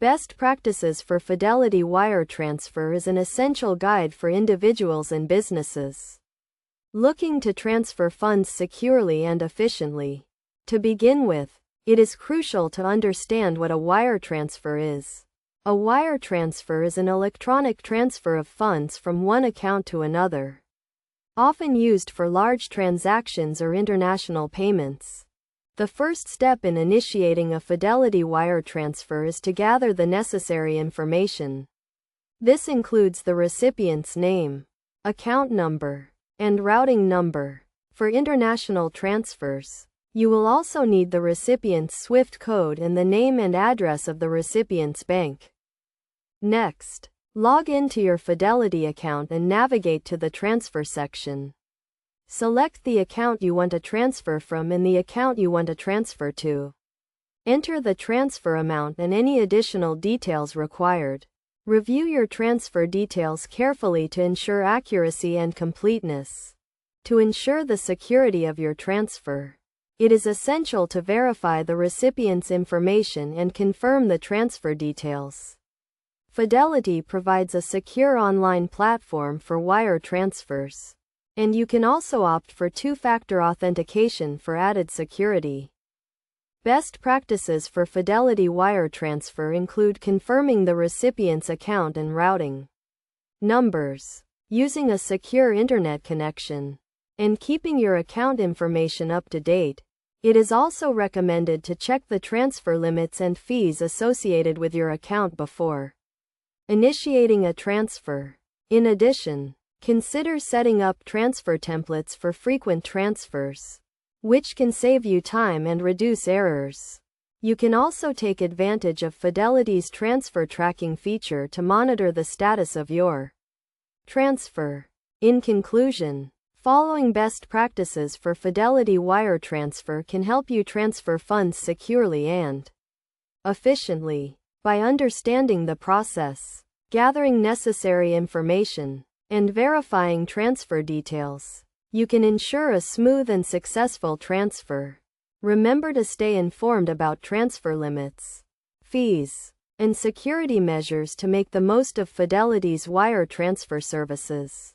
Best Practices for Fidelity Wire Transfer is an essential guide for individuals and businesses looking to transfer funds securely and efficiently. To begin with, it is crucial to understand what a wire transfer is. A wire transfer is an electronic transfer of funds from one account to another, often used for large transactions or international payments. The first step in initiating a Fidelity wire transfer is to gather the necessary information. This includes the recipient's name, account number, and routing number. For international transfers, you will also need the recipient's SWIFT code and the name and address of the recipient's bank. Next, log into your Fidelity account and navigate to the Transfer section. Select the account you want to transfer from and the account you want to transfer to. Enter the transfer amount and any additional details required. Review your transfer details carefully to ensure accuracy and completeness. To ensure the security of your transfer, it is essential to verify the recipient's information and confirm the transfer details. Fidelity provides a secure online platform for wire transfers, and you can also opt for two-factor authentication for added security. Best practices for Fidelity wire transfer include confirming the recipient's account and routing numbers, using a secure internet connection, and keeping your account information up to date. It is also recommended to check the transfer limits and fees associated with your account before initiating a transfer. In addition, consider setting up transfer templates for frequent transfers, which can save you time and reduce errors. You can also take advantage of Fidelity's transfer tracking feature to monitor the status of your transfer. In conclusion, following best practices for Fidelity wire transfer can help you transfer funds securely and efficiently. By understanding the process, gathering necessary information, and verifying transfer details, you can ensure a smooth and successful transfer. Remember to stay informed about transfer limits, fees, and security measures to make the most of Fidelity's wire transfer services.